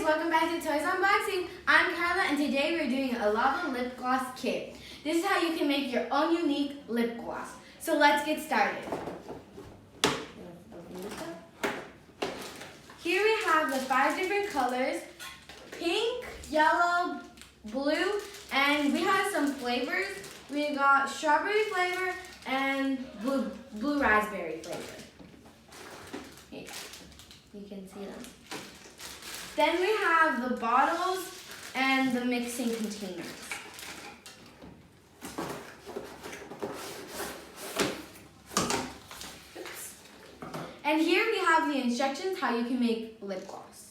welcome back to Toys Unboxing. I'm Karla and today we're doing a lava lip gloss kit. This is how you can make your own unique lip gloss. So let's get started. Here we have the 5 different colors: pink, yellow, blue, and we have some flavors. We got strawberry flavor and blue raspberry flavor. Here, you can see them. Then we have the bottles and the mixing containers. Oops. And here we have the instructions how you can make lip gloss.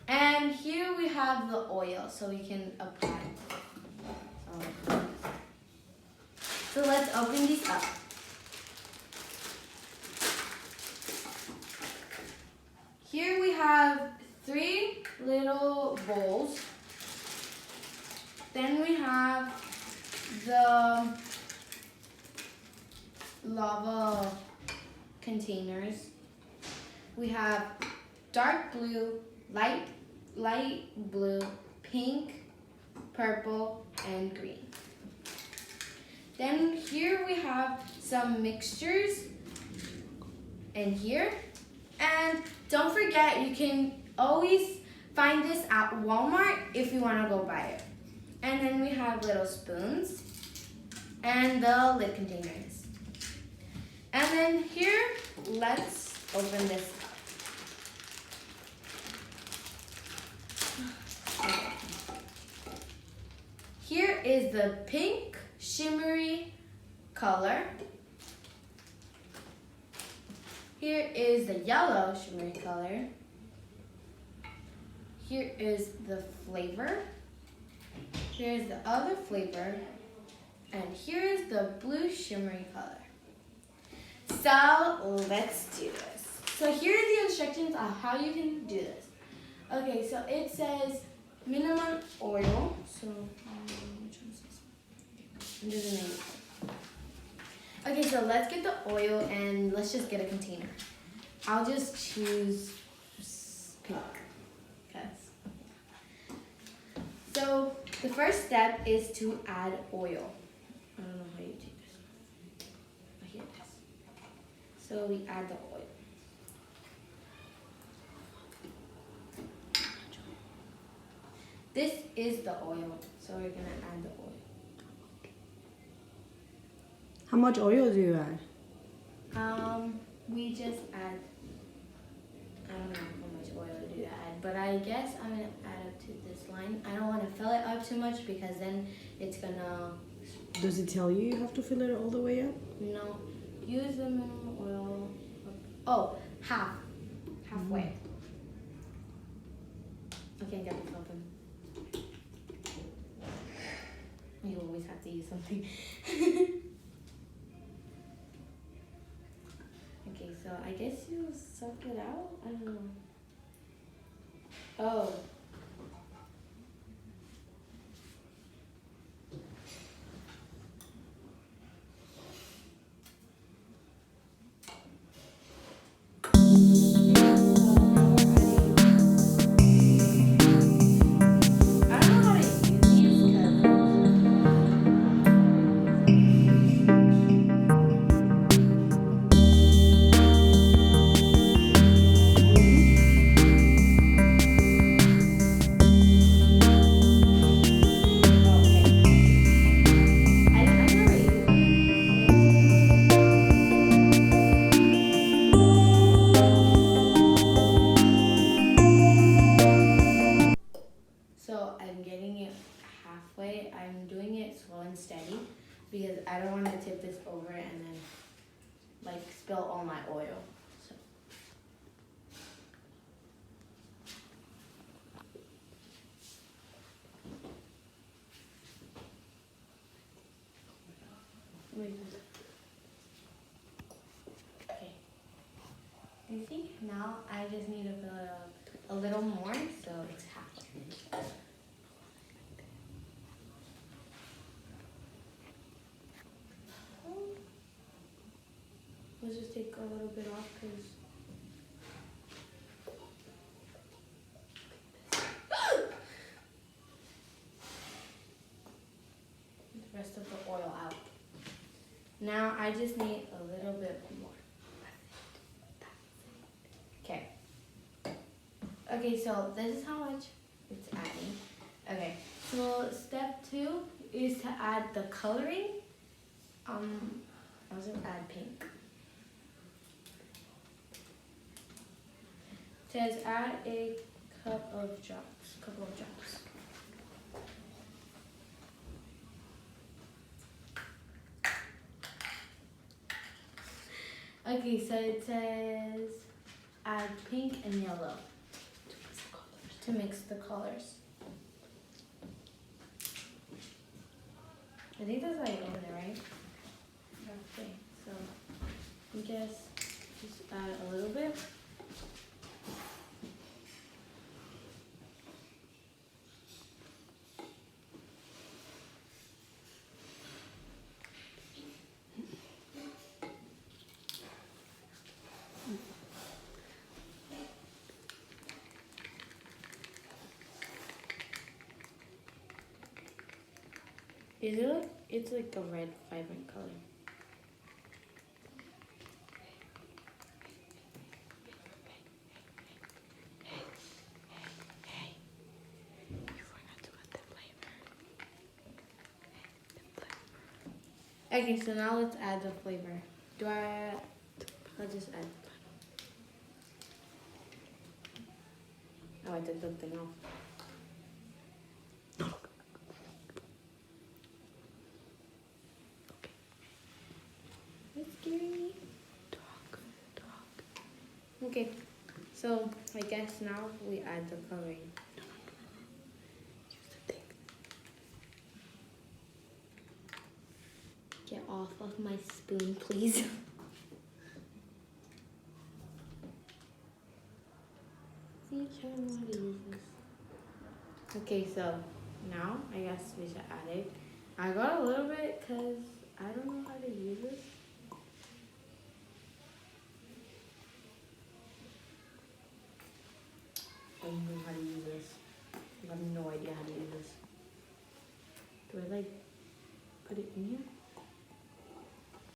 And here we have the oil so we can apply. So let's open these up. Here we have 3 little bowls. Then we have the lava containers. We have dark blue, light blue, pink, purple, and green. Then here we have some mixtures in here. And don't forget, you can always find this at Walmart if you want to go buy it. And then we have little spoons and the lid containers. And then here, let's open this up. Here is the pink shimmery color. Here is the yellow shimmery color. Here is the flavor. Here is the other flavor. And here is the blue shimmery color. So let's do this. So here are the instructions on how you can do this. Okay, so it says minimum oil. So which one is this? I'm just gonna use it. Okay, so let's get the oil and let's just get a container. I'll just choose pink. So the first step is to add oil. I don't know how you do this. Oh, here it is. So we add the oil. This is the oil, so we're gonna add the oil. How much oil do you add? We just add, I don't know how much oil to add, but I guess I'm gonna add up to this line. I don't want to fill it up too much because then it's gonna... Does it tell you have to fill it all the way up? No, use the minimum oil. Oh, halfway. Okay, get this open. You always have to use something. Okay, so I guess you suck it out? I don't know. Oh. I'm doing it slow and steady because I don't want to tip this over and then like spill all my oil. So. Okay. You see? Now I just need to fill it up a little more, so it's half. Let's just take a little bit off because Now I just need a little bit more. Okay. Okay, so this is how much it's adding. Okay, so step 2 is to add the coloring. I'll just add pink. It says add a couple of drops. Okay, so it says add pink and yellow to mix the colors. I think that's like over there, right? Okay, so we just add a little bit. It's like a red vibrant color. Okay, so now let's add the flavor. Let's just add. Oh, I took something off. It's scaring me. Talk. Okay, so I guess now we add the coloring. Use the thing. Get off of my spoon, please. See, show me how to use this. Okay, so now I guess we should add it. I got a little bit because I don't know how to use this. I don't know how to use this. I have no idea how to use this. Do I like put it in here?